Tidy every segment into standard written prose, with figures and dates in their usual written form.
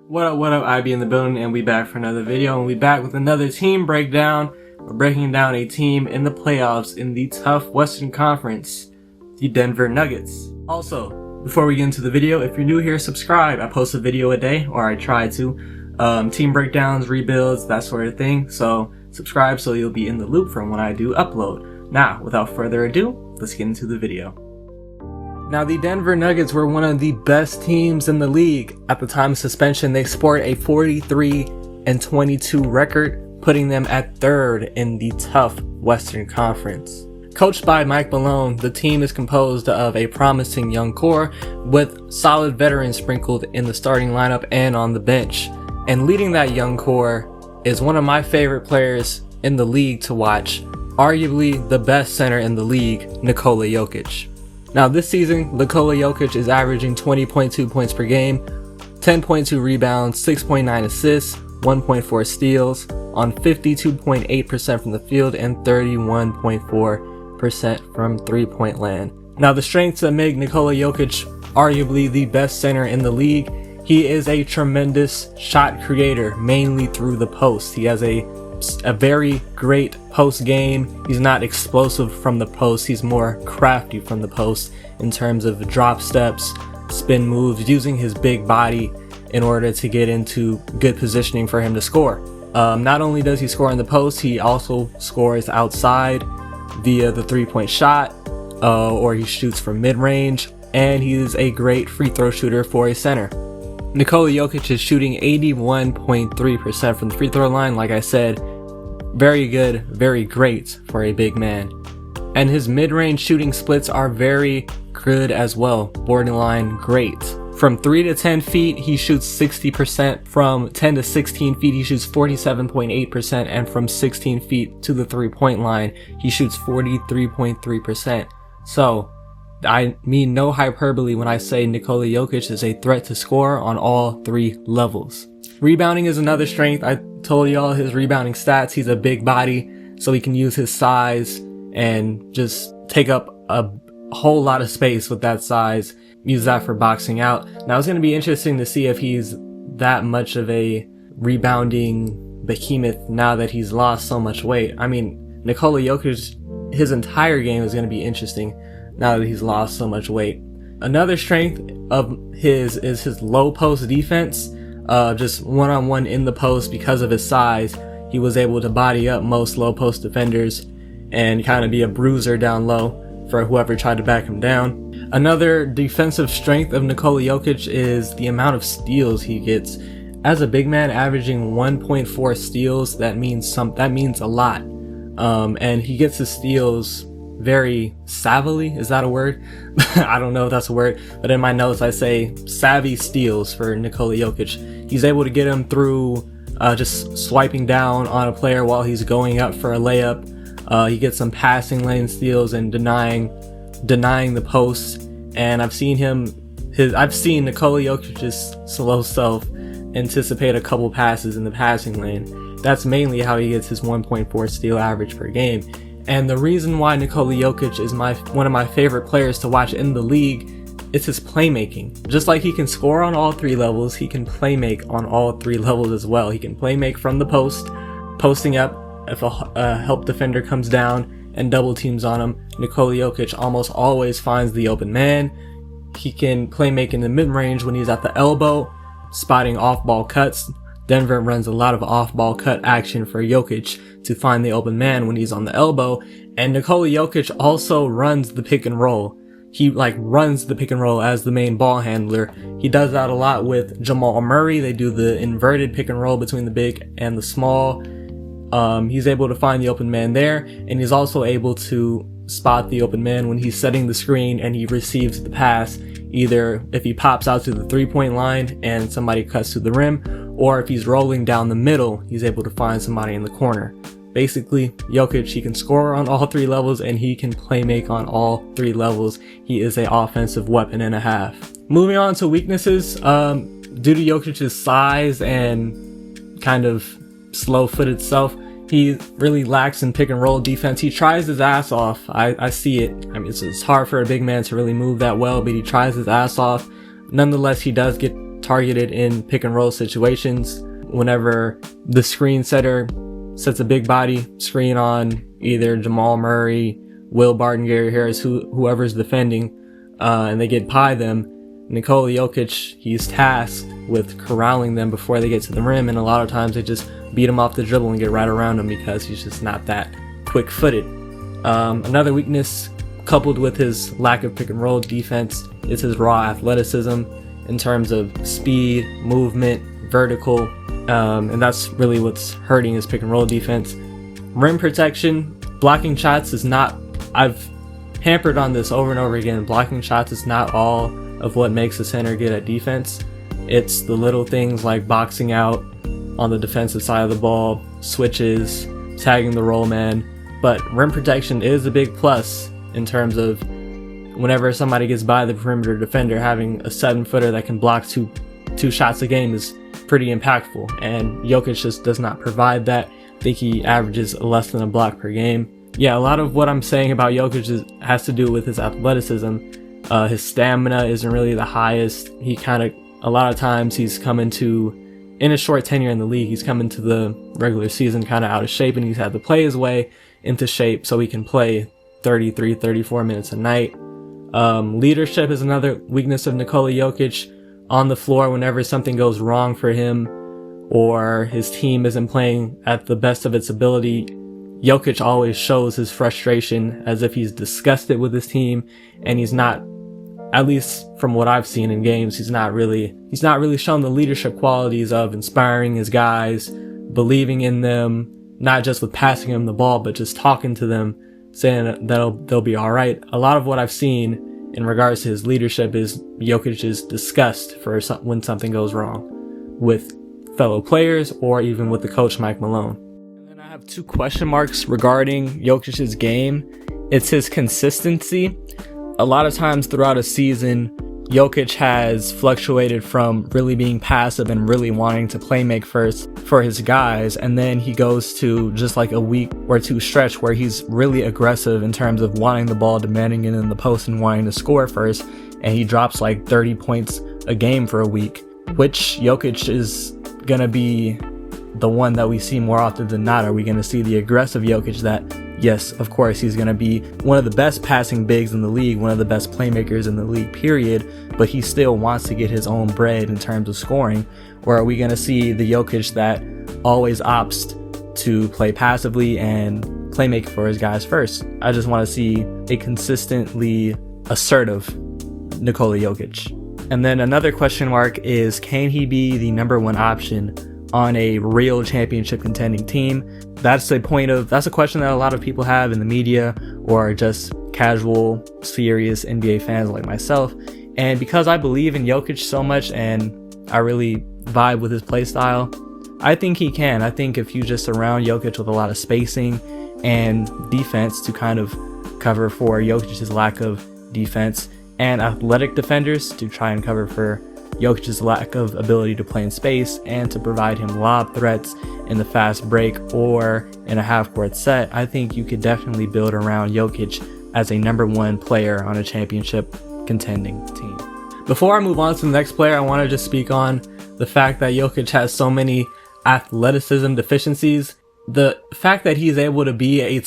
What up, IB in the building, and we back for another video, and we back with another team breakdown. We're breaking down a team in the playoffs in the tough Western Conference, the Denver Nuggets. Also, before we get into the video, if you're new here, subscribe. I post a video a day, or I try to. Team breakdowns, rebuilds, that sort of thing. So subscribe so you'll be in the loop from when I do upload. Now, without further ado, let's get into the video. Now, the Denver Nuggets were one of the best teams in the league. At the time of suspension, they sport a 43-22 record, putting them at third in the tough Western Conference. Coached by Mike Malone, the team is composed of a promising young core with solid veterans sprinkled in the starting lineup and on the bench. And leading that young core is one of my favorite players in the league to watch, arguably the best center in the league, Nikola Jokic. Now this season, Nikola Jokic is averaging 20.2 points per game, 10.2 rebounds, 6.9 assists, 1.4 steals on 52.8% from the field and 31.4% from three-point land. Now the strengths that make Nikola Jokic arguably the best center in the league: he is a tremendous shot creator, mainly through the post. He has a very great post game. He's not explosive from the post, he's more crafty from the post in terms of drop steps, spin moves, using his big body in order to get into good positioning for him to score. Not only does he score in the post, he also scores outside via the three-point shot, or he shoots from mid-range, and he is a great free throw shooter for a center. Nikola Jokic is shooting 81.3% from the free throw line. Like I said, very good, very great for a big man. And his mid-range shooting splits are very good as well, borderline great. From 3 to 10 feet, he shoots 60%. From 10 to 16 feet, he shoots 47.8%. And from 16 feet to the three-point line, he shoots 43.3%. So, I mean no hyperbole when I say Nikola Jokic is a threat to score on all three levels. Rebounding is another strength. I told y'all his rebounding stats. He's a big body, so he can use his size and just take up a whole lot of space with that size. Use that for boxing out. Now it's going to be interesting to see if he's that much of a rebounding behemoth now that he's lost so much weight. I mean, Nikola Jokic, his entire game is going to be interesting now that he's lost so much weight. Another strength of his is his low post defense. Just one-on-one in the post. Because of his size, he was able to body up most low post defenders and kind of be a bruiser down low for whoever tried to back him down. Another defensive strength of Nikola Jokic is the amount of steals he gets. As a big man, averaging 1.4 steals, that means a lot. And he gets his steals very savvily. Is that a word? I don't know if that's a word, but in my notes I say savvy steals for Nikola Jokic. He's able to get him through just swiping down on a player while he's going up for a layup. He gets some passing lane steals and denying the post. And I've seen Nikola Jokic's slow self anticipate a couple passes in the passing lane. That's mainly how he gets his 1.4 steal average per game. And the reason why Nikola Jokic is one of my favorite players to watch in the league is his playmaking. Just like he can score on all three levels, he can playmake on all three levels as well. He can playmake from the post, posting up if a help defender comes down and double teams on him. Nikola Jokic almost always finds the open man. He can playmake in the mid-range when he's at the elbow, spotting off-ball cuts. Denver runs a lot of off-ball cut action for Jokic to find the open man when he's on the elbow. And Nikola Jokic also runs the pick and roll. He runs the pick and roll as the main ball handler. He does that a lot with Jamal Murray. They do the inverted pick and roll between the big and the small. He's able to find the open man there, and he's also able to spot the open man when he's setting the screen and he receives the pass, either if he pops out to the three-point line and somebody cuts to the rim, or if he's rolling down the middle, he's able to find somebody in the corner. Basically, Jokic, he can score on all three levels and he can playmake on all three levels. He is an offensive weapon and a half. Moving on to weaknesses, due to Jokic's size and kind of slow-footed self, he really lacks in pick and roll defense. He tries his ass off. I see it. I mean, it's hard for a big man to really move that well, but he tries his ass off. Nonetheless, he does get targeted in pick and roll situations. Whenever the screen setter sets a big body screen on either Jamal Murray, Will Barton, Gary Harris, whoever's defending, and they get by them, Nikola Jokic, he's tasked with corralling them before they get to the rim, and a lot of times they just beat him off the dribble and get right around him because he's just not that quick-footed. Another weakness, coupled with his lack of pick and roll defense, is his raw athleticism in terms of speed, movement, vertical, and that's really what's hurting his pick and roll defense. Rim protection, blocking shots is not, I've hampered on this over and over again, blocking shots is not all of what makes a center good at defense. It's the little things like boxing out on the defensive side of the ball, switches, tagging the roll man, but rim protection is a big plus in terms of whenever somebody gets by the perimeter defender, having a 7-footer that can block two shots a game is pretty impactful, and Jokic just does not provide that. I think he averages less than a block per game. Yeah, a lot of what I'm saying about Jokic has to do with his athleticism. His stamina isn't really the highest. A lot of times he's come in his short tenure in the league, he's come into the regular season kind of out of shape, and he's had to play his way into shape so he can play 33, 34 minutes a night. Leadership is another weakness of Nikola Jokic. On the floor, whenever something goes wrong for him or his team isn't playing at the best of its ability, Jokic always shows his frustration as if he's disgusted with his team, and he's not, at least from what I've seen in games, he's not really shown the leadership qualities of inspiring his guys, believing in them, not just with passing them the ball, but just talking to them, saying that they'll be all right. A lot of what I've seen in regards to his leadership is Jokic's disgust for when something goes wrong with fellow players or even with the coach Mike Malone. And then I have 2 question marks regarding Jokic's game. It's his consistency. A lot of times throughout a season, Jokic has fluctuated from really being passive and really wanting to play make first for his guys, and then he goes to just like a week or 2 stretch where he's really aggressive in terms of wanting the ball, demanding it in the post, and wanting to score first, and he drops like 30 points a game for a week, which Jokic is gonna be the one that we see more often than not. Are we gonna see the aggressive Jokic that, yes, of course, he's going to be one of the best passing bigs in the league, one of the best playmakers in the league, period, but he still wants to get his own bread in terms of scoring? Or are we going to see the Jokic that always opts to play passively and play make for his guys first? I just want to see a consistently assertive Nikola Jokic. And then another question mark is, can he be the number 1 option on a real championship contending team? That's a question that a lot of people have in the media or just casual, serious NBA fans like myself. And because I believe in Jokic so much and I really vibe with his play style, I think he can. I think if you just surround Jokic with a lot of spacing and defense to kind of cover for Jokic's lack of defense, and athletic defenders to try and cover for Jokic's lack of ability to play in space and to provide him lob threats in the fast break or in a half-court set, I think you could definitely build around Jokic as a number 1 player on a championship contending team. Before I move on to the next player, I want to just speak on the fact that Jokic has so many athleticism deficiencies. The fact that he's able to be a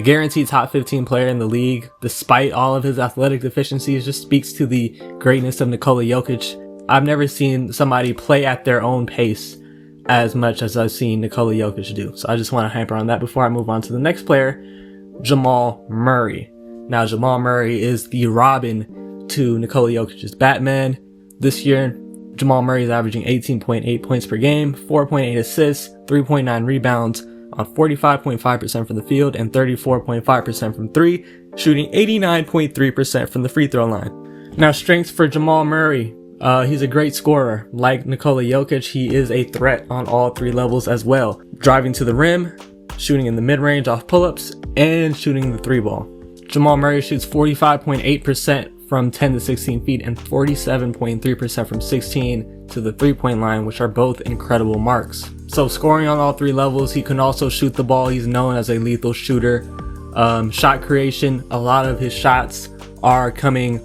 guaranteed top 15 player in the league, despite all of his athletic deficiencies, just speaks to the greatness of Nikola Jokic. I've never seen somebody play at their own pace as much as I've seen Nikola Jokic do. So I just want to hamper on that before I move on to the next player, Jamal Murray. Now, Jamal Murray is the Robin to Nikola Jokic's Batman. This year, Jamal Murray is averaging 18.8 points per game, 4.8 assists, 3.9 rebounds, on 45.5% from the field and 34.5% from 3, shooting 89.3% from the free throw line. Now, strengths for Jamal Murray. He's a great scorer. Like Nikola Jokic, he is a threat on all 3 levels as well. Driving to the rim, shooting in the mid-range off pull-ups, and shooting the 3-ball. Jamal Murray shoots 45.8% from 10 to 16 feet and 47.3% from 16 to the 3-point line, which are both incredible marks. So scoring on all 3 levels, he can also shoot the ball. He's known as a lethal shooter. Shot creation, a lot of his shots are coming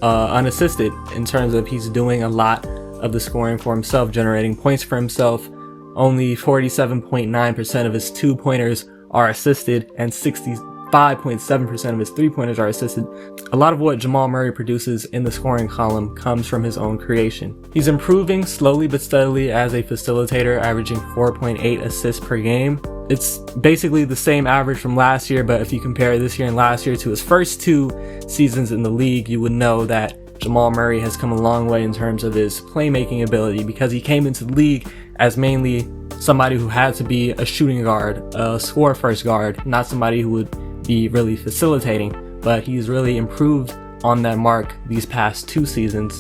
unassisted, in terms of he's doing a lot of the scoring for himself, generating points for himself. Only 47.9% of his 2-pointers are assisted, and 65.7% of his 3-pointers are assisted. A lot of what Jamal Murray produces in the scoring column comes from his own creation. He's improving slowly but steadily as a facilitator, averaging 4.8 assists per game. It's basically the same average from last year, but if you compare this year and last year to his first 2 seasons in the league, you would know that Jamal Murray has come a long way in terms of his playmaking ability, because he came into the league as mainly somebody who had to be a shooting guard, a score first guard, not somebody who would be really facilitating, but he's really improved on that mark these past 2 seasons.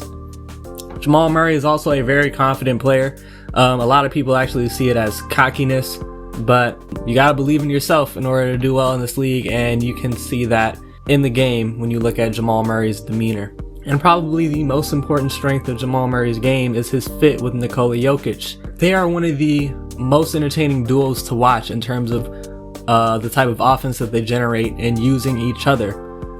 Jamal Murray is also a very confident player. A lot of people actually see it as cockiness, but you gotta believe in yourself in order to do well in this league, and you can see that in the game when you look at Jamal Murray's demeanor. And probably the most important strength of Jamal Murray's game is his fit with Nikola Jokic. They are one of the most entertaining duos to watch in terms of the type of offense that they generate and using each other.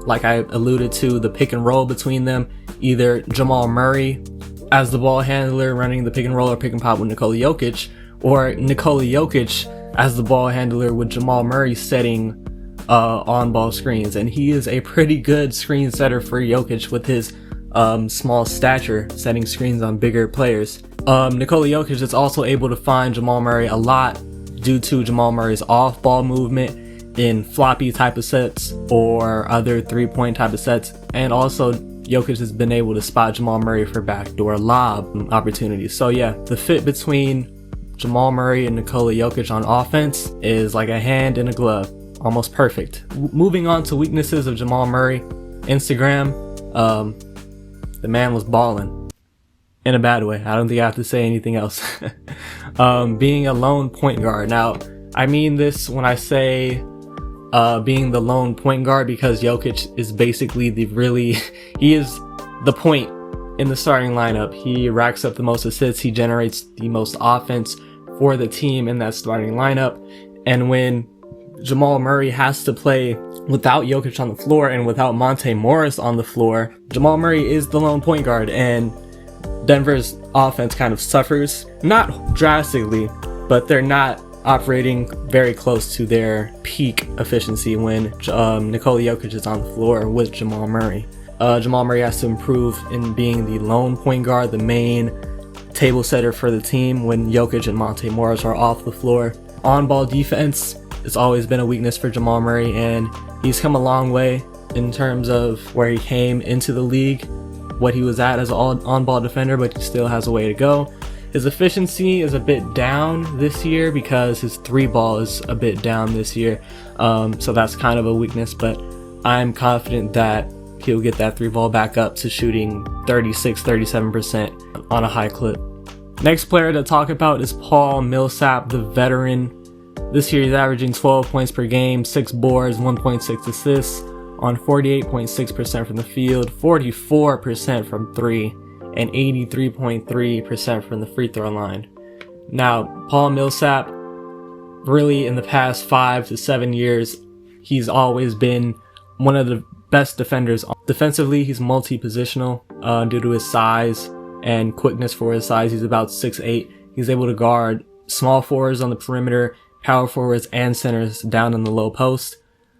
Like I alluded to, the pick and roll between them, either Jamal Murray as the ball handler running the pick and roll or pick and pop with Nikola Jokic, or Nikola Jokic as the ball handler with Jamal Murray setting on-ball screens. And he is a pretty good screen setter for Jokic with his small stature, setting screens on bigger players. Nikola Jokic is also able to find Jamal Murray a lot due to Jamal Murray's off-ball movement in floppy type of sets or other 3-point type of sets. And also Jokic has been able to spot Jamal Murray for backdoor lob opportunities. So yeah, the fit between Jamal Murray and Nikola Jokic on offense is like a hand in a glove. Almost perfect. Moving on to weaknesses of Jamal Murray. Instagram, the man was balling in a bad way. I don't think I have to say anything else. Being a lone point guard. Now, I mean this when I say being the lone point guard, because Jokic is basically he is the point in the starting lineup. He racks up the most assists. He generates the most offense for the team in that starting lineup. And when Jamal Murray has to play without Jokic on the floor and without Monte Morris on the floor, Jamal Murray is the lone point guard, and Denver's offense kind of suffers. Not drastically, but they're not operating very close to their peak efficiency when Nikola Jokic is on the floor with Jamal Murray. Jamal Murray has to improve in being the lone point guard, the main table setter for the team when Jokic and Monte Morris are off the floor. On-ball defense, it's always been a weakness for Jamal Murray, and he's come a long way in terms of where he came into the league, what he was at as an on-ball defender, but he still has a way to go. His efficiency is a bit down this year because his 3-ball is a bit down this year, so that's kind of a weakness, but I'm confident that he'll get that 3-ball back up to shooting 36-37% on a high clip. Next player to talk about is Paul Millsap, the veteran. This year he's averaging 12 points per game, 6 boards, 1.6 assists on 48.6% from the field, 44% from 3, and 83.3% from the free throw line. Now, Paul Millsap, really in the past 5 to 7 years, he's always been one of the best defenders. Defensively, he's multi-positional due to his size and quickness for his size. He's about 6'8". He's able to guard small forwards on the perimeter, power forwards, and centers down in the low post.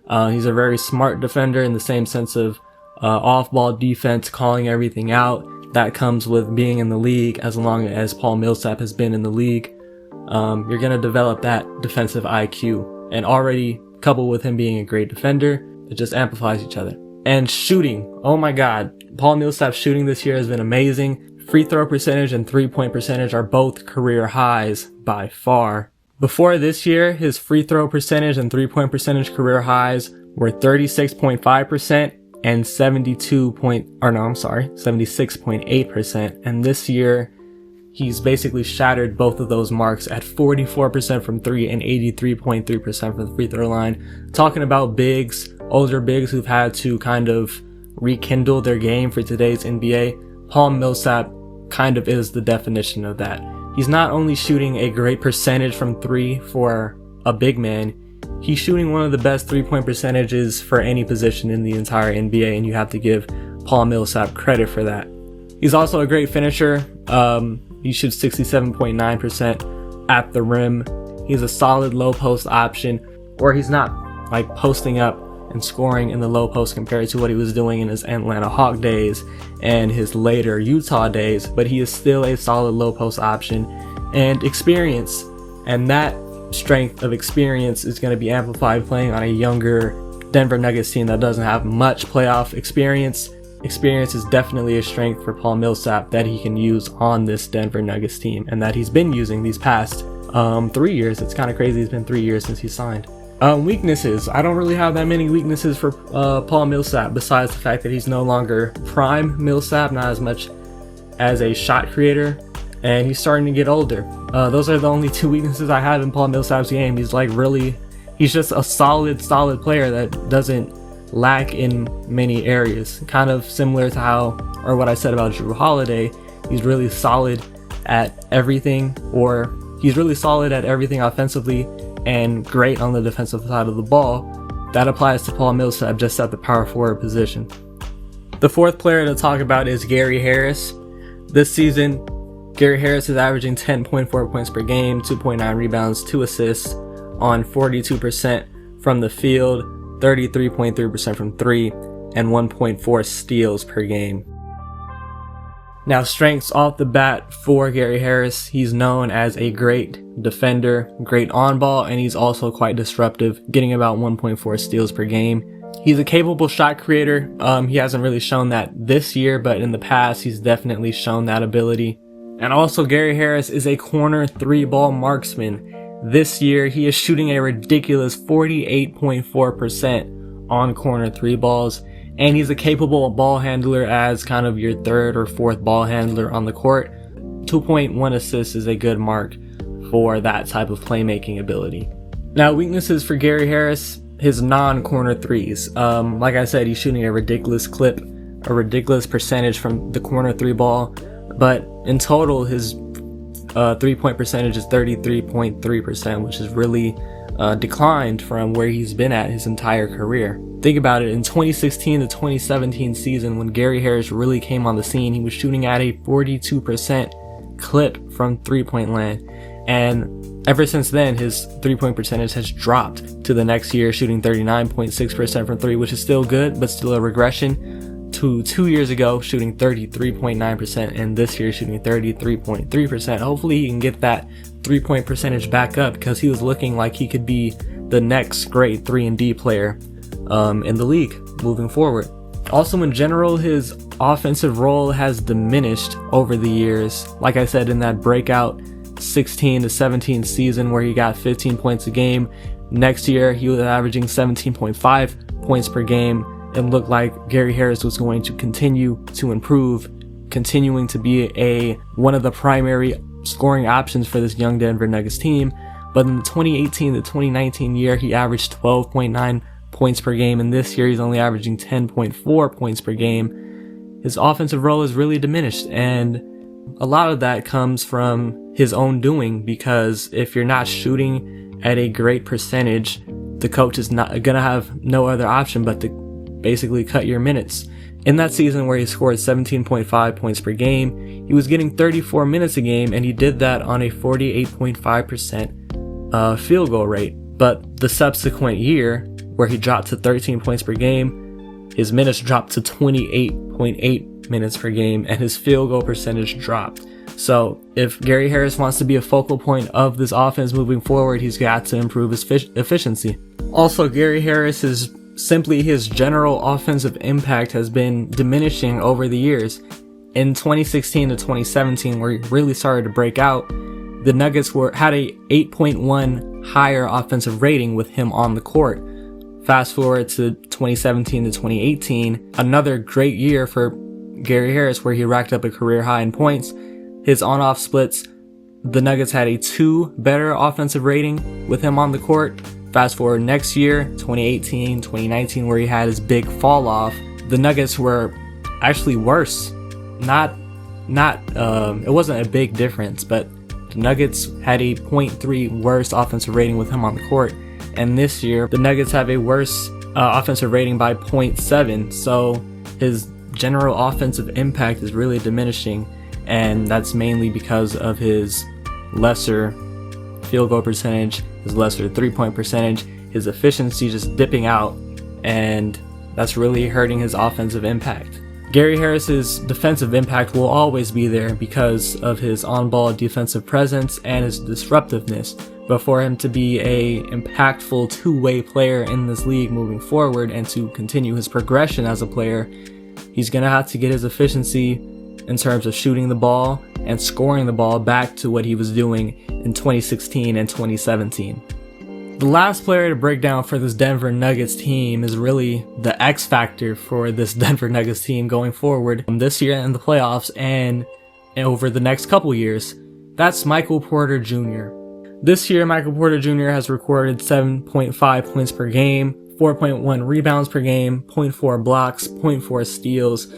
He's a very smart defender in the same sense of off-ball defense, calling everything out. That comes with being in the league. As long as Paul Millsap has been in the league, you're going to develop that defensive IQ. And already coupled with him being a great defender, it just amplifies each other. And shooting. Oh my God. Paul Millsap's shooting this year has been amazing. Free throw percentage and 3-point percentage are both career highs by far. Before this year, his free throw percentage and 3-point percentage career highs were 36.5% and 76.8%. And this year, he's basically shattered both of those marks at 44% from 3 and 83.3% from the free throw line. Talking about bigs, older bigs who've had to kind of rekindle their game for today's NBA, Paul Millsap kind of is the definition of that. He's not only shooting a great percentage from 3 for a big man, he's shooting one of the best 3-point percentages for any position in the entire NBA, and you have to give Paul Millsap credit for that. He's also a great finisher. He shoots 67.9% at the rim. He's a solid low post option, or he's not like posting up and scoring in the low post compared to what he was doing in his Atlanta Hawk days and his later Utah days, but he is still a solid low post option and experience. And that strength of experience is going to be amplified playing on a younger Denver Nuggets team that doesn't have much playoff experience. Experience is definitely a strength for Paul Millsap that he can use on this Denver Nuggets team, and that he's been using these past 3 years. It's kind of crazy. It's been 3 years since he signed. Weaknesses. I don't really have that many weaknesses for Paul Millsap, besides the fact that he's no longer prime Millsap, not as much as a shot creator, and he's starting to get older. Those are the only two weaknesses I have in Paul Millsap's game. He's just a solid player that doesn't lack in many areas. Kind of similar to what I said about Jrue Holiday. He's really solid at everything, or he's really solid at everything offensively and great on the defensive side of the ball. That applies to Paul Millsap, just at the power forward position. The fourth player to talk about is Gary Harris. This season, Gary Harris is averaging 10.4 points per game, 2.9 rebounds, 2 assists on 42% from the field, 33.3% from 3, and 1.4 steals per game. Now, strengths off the bat for Gary Harris. He's known as a great defender, great on ball, and he's also quite disruptive, getting about 1.4 steals per game. He's a capable shot creator. He hasn't really shown that this year, but in the past, he's definitely shown that ability. And also, Gary Harris is a corner 3-ball marksman. This year, he is shooting a ridiculous 48.4% on corner 3 balls. And he's a capable ball handler as kind of your third or fourth ball handler on the court. 2.1 assists is a good mark for that type of playmaking ability. Now, weaknesses for Gary Harris, his non-corner threes. Like I said, he's shooting a ridiculous clip, a ridiculous percentage from the corner 3 ball. But in total, his 3-point percentage is 33.3%, which is really declined from where he's been at his entire career. Think about it, in 2016 to 2017 season, when Gary Harris really came on the scene, he was shooting at a 42% clip from 3-point land. And ever since then, his 3-point percentage has dropped to the next year, shooting 39.6% from 3, which is still good, but still a regression to 2 years ago, shooting 33.9%, and this year shooting 33.3%. Hopefully he can get that 3-point percentage back up, because he was looking like he could be the next great 3-and-D player in the league moving forward. Also, in general, his offensive role has diminished over the years. Like I said, in that breakout 16 to 17 season where he got 15 points a game, next year he was averaging 17.5 points per game. It looked like Gary Harris was going to continue to improve, continuing to be one of the primary scoring options for this young Denver Nuggets team. But in the 2018 to 2019 year, he averaged 12.9 points per game, and this year he's only averaging 10.4 points per game. His offensive role is really diminished, and a lot of that comes from his own doing, because if you're not shooting at a great percentage, the coach is not gonna have no other option but to basically cut your minutes. In that season where he scored 17.5 points per game, he was getting 34 minutes a game, and he did that on a 48.5% field goal rate. But the subsequent year, where he dropped to 13 points per game, his minutes dropped to 28.8 minutes per game, and his field goal percentage dropped. So if Gary Harris wants to be a focal point of this offense moving forward, he's got to improve his efficiency. Also, Gary Harris is simply his general offensive impact has been diminishing over the years. In 2016 to 2017, where he really started to break out, the Nuggets had a 8.1 higher offensive rating with him on the court. Fast forward to 2017 to 2018, another great year for Gary Harris where he racked up a career high in points. His on-off splits, the Nuggets had a 2 better offensive rating with him on the court. Fast forward next year, 2018, 2019, where he had his big fall off, the Nuggets were actually worse. It wasn't a big difference, but the Nuggets had a 0.3 worse offensive rating with him on the court. And this year, the Nuggets have a worse offensive rating by 0.7. So his general offensive impact is really diminishing, and that's mainly because of his lesser field goal percentage, his lesser 3-point percentage, his efficiency just dipping out, and that's really hurting his offensive impact. Gary Harris's defensive impact will always be there because of his on-ball defensive presence and his disruptiveness, but for him to be a impactful two-way player in this league moving forward and to continue his progression as a player, he's going to have to get his efficiency in terms of shooting the ball and scoring the ball back to what he was doing in 2016 and 2017. The last player to break down for this Denver Nuggets team is really the X factor for this Denver Nuggets team going forward this year in the playoffs and over the next couple years. That's Michael Porter Jr. This year, Michael Porter Jr. has recorded 7.5 points per game, 4.1 rebounds per game, 0.4 blocks, 0.4 steals,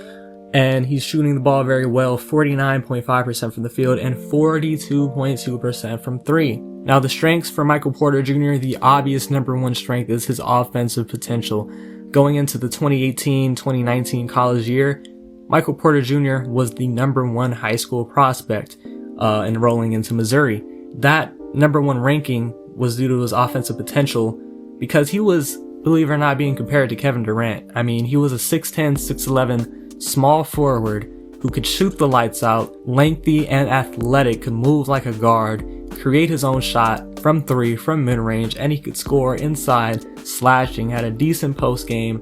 and he's shooting the ball very well, 49.5% from the field and 42.2% from three. Now, the strengths for Michael Porter Jr., the obvious number one strength is his offensive potential. Going into the 2018-2019 college year, Michael Porter Jr. was the number one high school prospect enrolling into Missouri. That number one ranking was due to his offensive potential because he was, believe it or not, being compared to Kevin Durant. I mean, he was a 6'10", 6'11", small forward who could shoot the lights out, lengthy and athletic, could move like a guard, create his own shot from three, from mid-range, and he could score inside, slashing, had a decent post game.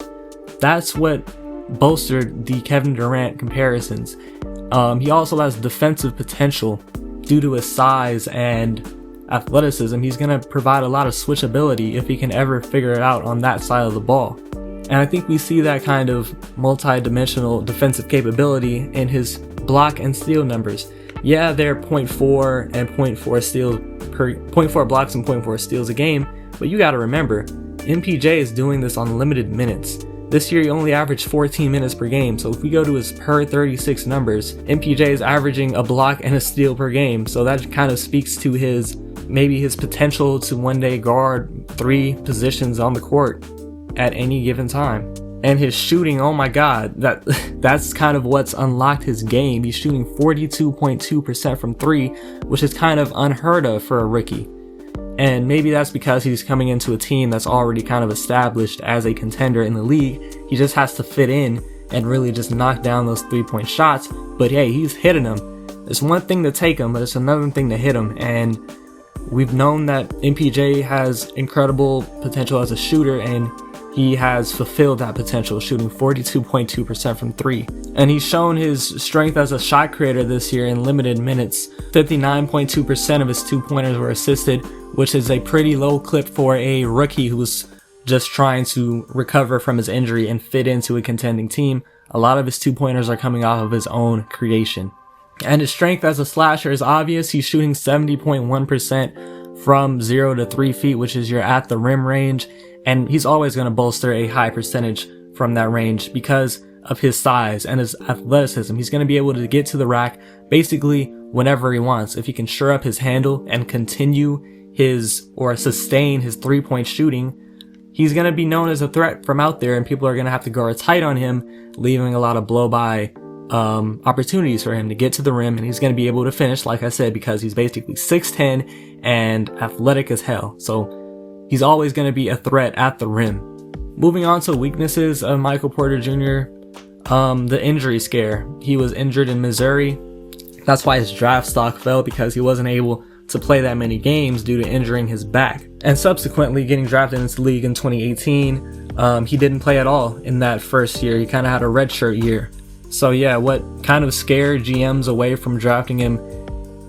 That's what bolstered the Kevin Durant comparisons. He also has defensive potential due to his size and athleticism. He's going to provide a lot of switchability if he can ever figure it out on that side of the ball. And I think we see that kind of multi-dimensional defensive capability in his block and steal numbers. Yeah, they're 0.4 and 0.4 steals per 0.4 blocks and 0.4 steals a game, but you got to remember, MPJ is doing this on limited minutes. This year he only averaged 14 minutes per game, so if we go to his per 36 numbers, MPJ is averaging a block and a steal per game, so that kind of speaks to his potential to one day guard three positions on the court at any given time. And his shooting, oh my god, that's kind of what's unlocked his game. He's shooting 42.2% from three, which is kind of unheard of for a rookie. And maybe that's because he's coming into a team that's already kind of established as a contender in the league. He just has to fit in and really just knock down those 3-point shots. But hey, he's hitting them. It's one thing to take them, but it's another thing to hit them. And we've known that MPJ has incredible potential as a shooter, and he has fulfilled that potential, shooting 42.2% from three. And he's shown his strength as a shot creator this year in limited minutes. 59.2% of his 2-pointers were assisted, which is a pretty low clip for a rookie who's just trying to recover from his injury and fit into a contending team. A lot of his 2-pointers are coming off of his own creation. And his strength as a slasher is obvious. He's shooting 70.1% from 0 to 3 feet, which is your at the rim range. And he's always going to bolster a high percentage from that range because of his size and his athleticism. He's going to be able to get to the rack basically whenever he wants. If he can shore up his handle and continue his or sustain his 3-point shooting, he's going to be known as a threat from out there, and people are going to have to guard tight on him, leaving a lot of blow-by opportunities for him to get to the rim, and he's going to be able to finish, like I said, because he's basically 6'10" and athletic as hell. So he's always going to be a threat at the rim. Moving on to weaknesses of Michael Porter Jr., the injury scare. He was injured in Missouri. That's why his draft stock fell, because he wasn't able to play that many games due to injuring his back. And subsequently getting drafted into the league in 2018, he didn't play at all in that first year. He kind of had a redshirt year. So yeah, what kind of scared GMs away from drafting him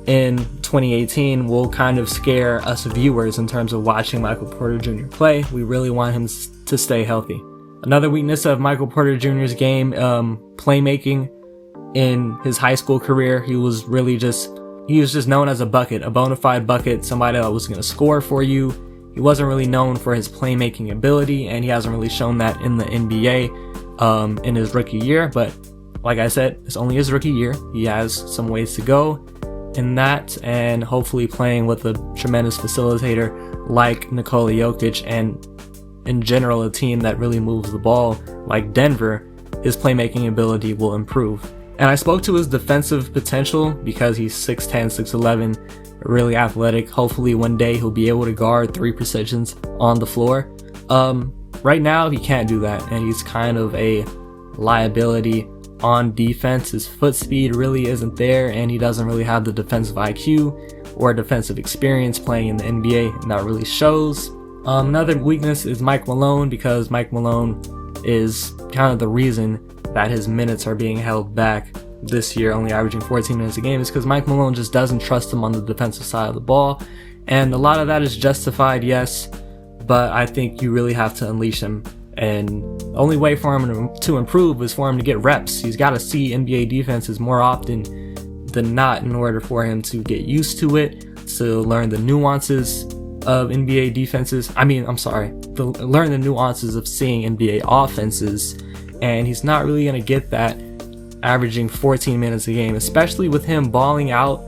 in 2018 will kind of scare us viewers in terms of watching Michael Porter Jr. play. We really want him to stay healthy. Another weakness of Michael Porter Jr.'s game, playmaking. In his high school career, he was just known as a bucket, a bona fide bucket, somebody that was going to score for you. He wasn't really known for his playmaking ability, and he hasn't really shown that in the NBA in his rookie year. But like I said, it's only his rookie year. He has some ways to go in that, and hopefully playing with a tremendous facilitator like Nikola Jokic, and in general a team that really moves the ball like Denver, his playmaking ability will improve. And I spoke to his defensive potential because he's 6'10", 6'11", really athletic. Hopefully one day he'll be able to guard 3 positions on the floor. Right now he can't do that, and he's kind of a liability on defense. His foot speed really isn't there, and he doesn't really have the defensive IQ or defensive experience playing in the NBA, and that really shows. Another weakness is Mike Malone, because Mike Malone is kind of the reason that his minutes are being held back this year, only averaging 14 minutes a game, is because Mike Malone just doesn't trust him on the defensive side of the ball. And a lot of that is justified, yes, but I think you really have to unleash him. And the only way for him to improve is for him to get reps. He's got to see NBA defenses more often than not in order for him to get used to it, to learn the nuances of NBA defenses. To learn the nuances of seeing NBA offenses. And he's not really going to get that averaging 14 minutes a game, especially with him balling out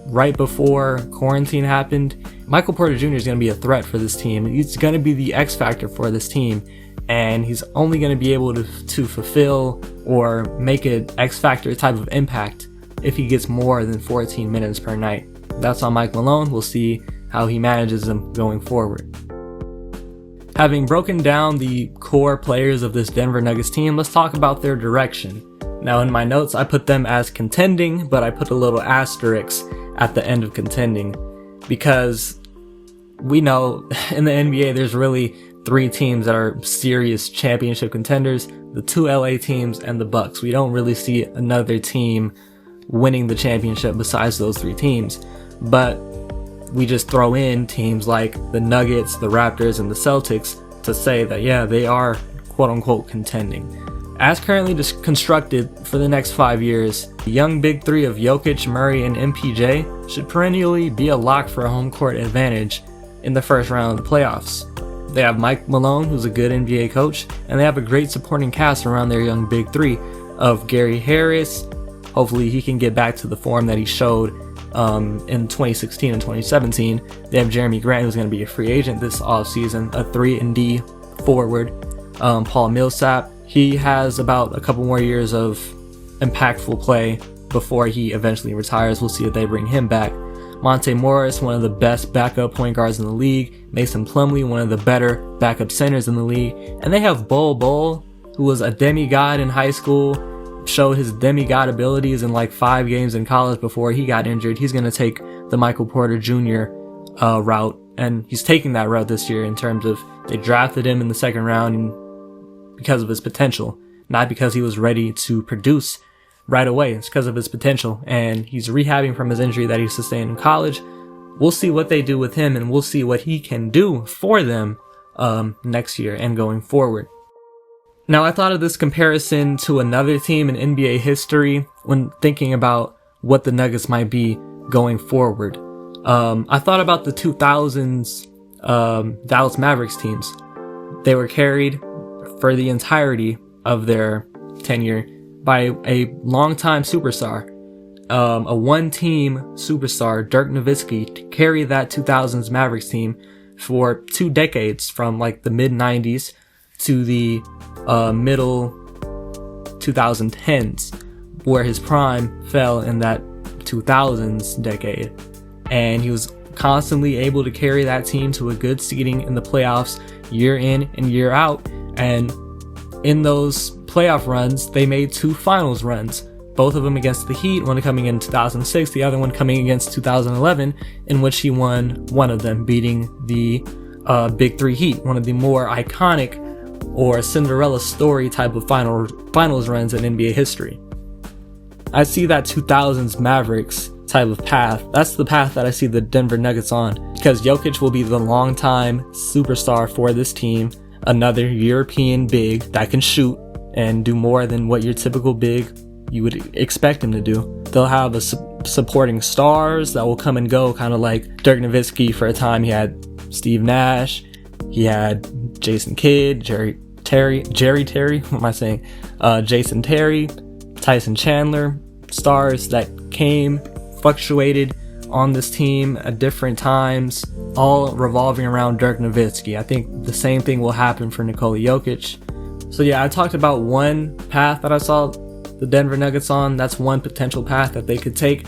right before quarantine happened. Michael Porter Jr. is going to be a threat for this team. He's going to be the X factor for this team, and he's only going to be able to fulfill or make an X factor type of impact if he gets more than 14 minutes per night. That's on Mike Malone. We'll see how he manages them going forward. Having broken down the core players of this Denver Nuggets team, let's talk about their direction. Now in my notes, I put them as contending, but I put a little asterisk at the end of contending, because we know in the NBA there's really 3 teams that are serious championship contenders: the 2 LA teams and the Bucks. We don't really see another team winning the championship besides those 3 teams, but we just throw in teams like the Nuggets, the Raptors, and the Celtics to say that, yeah, they are quote-unquote contending. As currently constructed for the next 5 years, the young big 3 of Jokic, Murray, and MPJ should perennially be a lock for a home court advantage in the first round of the playoffs. They have Mike Malone, who's a good NBA coach, and they have a great supporting cast around their young big 3 of Gary Harris. Hopefully he can get back to the form that he showed in 2016 and 2017. They have Jeremy Grant, who's going to be a free agent this offseason, a 3-and-D forward. Paul Millsap, he has about a couple more years of impactful play before he eventually retires. We'll see if they bring him back. Monte Morris, one of the best backup point guards in the league. Mason Plumlee, one of the better backup centers in the league. And they have Bol, who was a demigod in high school, showed his demigod abilities in like 5 games in college before he got injured. He's going to take the Michael Porter Jr. Route, and he's taking that route this year in terms of they drafted him in the 2nd round because of his potential, not because he was ready to produce right away. It's because of his potential, and he's rehabbing from his injury that he sustained in college. We'll see what they do with him, and we'll see what he can do for them next year and going forward. Now, I thought of this comparison to another team in NBA history when thinking about what the Nuggets might be going forward. I thought about the 2000s Dallas Mavericks teams. They were carried for the entirety of their tenure by a longtime superstar, a one-team superstar, Dirk Nowitzki, to carry that 2000s Mavericks team for 2 decades, from like the mid-90s to the middle 2010s, where his prime fell in that 2000s decade. And he was constantly able to carry that team to a good seeding in the playoffs year in and year out. And in those playoff runs, they made 2 finals runs, both of them against the Heat, one coming in 2006, the other one coming against 2011, in which he won one of them, beating the Big 3 Heat, one of the more iconic or Cinderella story type of finals runs in NBA history. I see that 2000s Mavericks type of path. That's the path that I see the Denver Nuggets on, because Jokic will be the longtime superstar for this team, another European big that can shoot and do more than what your typical big you would expect him to do. They'll have a supporting stars that will come and go, kind of like Dirk Nowitzki. For a time, he had Steve Nash, he had Jason Kidd, Jason Terry, Tyson Chandler, stars that came, fluctuated on this team at different times, all revolving around Dirk Nowitzki. I think the same thing will happen for Nikola Jokic. So yeah, I talked about one path that I saw the Denver Nuggets on. That's one potential path that they could take.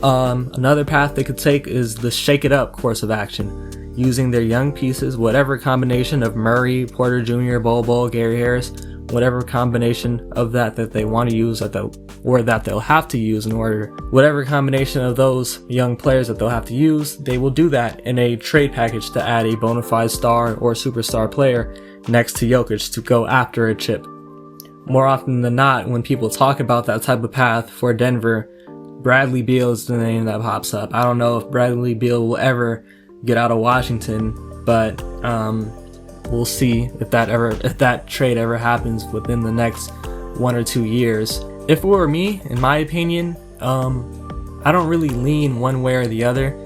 Another path they could take is the shake it up course of action, using their young pieces, whatever combination of Murray, Porter Jr., Bol, Gary Harris, whatever combination of that they want to use that they'll have to use in order, whatever combination of those young players that they'll have to use, they will do that in a trade package to add a bona fide star or superstar player next to Jokic to go after a chip. More often than not, when people talk about that type of path for Denver, Bradley Beal is the name that pops up. I don't know if Bradley Beal will ever get out of Washington, but we'll see if that trade ever happens within the next 1 or 2 years. If it were me, in my opinion, I don't really lean one way or the other.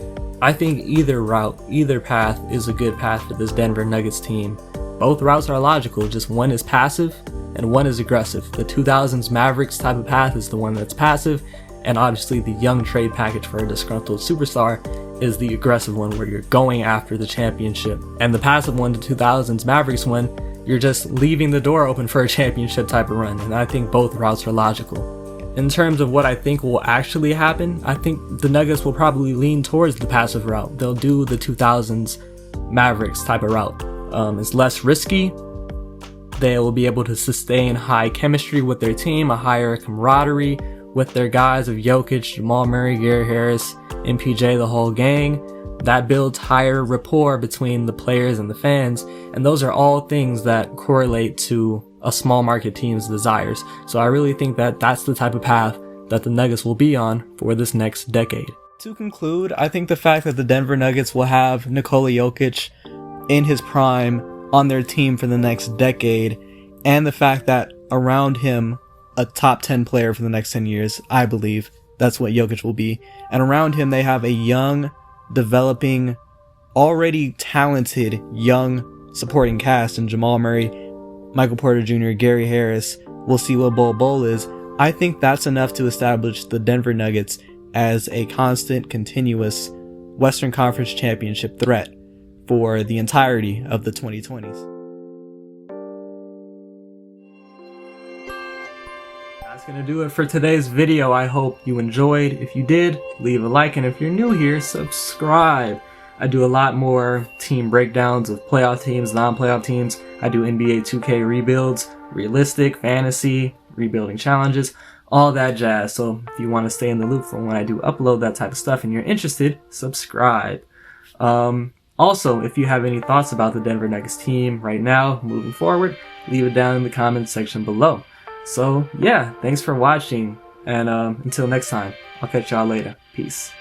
I think either route, either path is a good path for this Denver Nuggets team. Both routes are logical, just one is passive and one is aggressive. The 2000s Mavericks type of path is the one that's passive, and obviously the young trade package for a disgruntled superstar is the aggressive one where you're going after the championship. And the passive one, the 2000s Mavericks one, you're just leaving the door open for a championship type of run, and I think both routes are logical. In terms of what I think will actually happen, I think the Nuggets will probably lean towards the passive route. They'll do the 2000s Mavericks type of route. It's less risky. They will be able to sustain high chemistry with their team, a higher camaraderie with their guys of Jokic, Jamal Murray, Gary Harris, MPJ, the whole gang. That builds higher rapport between the players and the fans, and those are all things that correlate to a small market team's desires. So I really think that that's the type of path that the Nuggets will be on for this next decade. To conclude, I think the fact that the Denver Nuggets will have Nikola Jokic in his prime on their team for the next decade, and the fact that around him, a top 10 player for the next 10 years, I believe that's what Jokic will be. And around him, they have a young, developing, already talented, young supporting cast in Jamal Murray, Michael Porter Jr., Gary Harris. We'll see what Bol is. I think that's enough to establish the Denver Nuggets as a constant, continuous Western Conference championship threat for the entirety of the 2020s. That's gonna do it for today's video. I hope you enjoyed. If you did, leave a like, and if you're new here, subscribe. I do a lot more team breakdowns of playoff teams, non-playoff teams. I do NBA 2K rebuilds, realistic, fantasy, rebuilding challenges, all that jazz. So if you want to stay in the loop from when I do upload that type of stuff and you're interested, subscribe. Also, if you have any thoughts about the Denver Nuggets team right now, moving forward, leave it down in the comments section below. So yeah, thanks for watching, and until next time, I'll catch y'all later. Peace.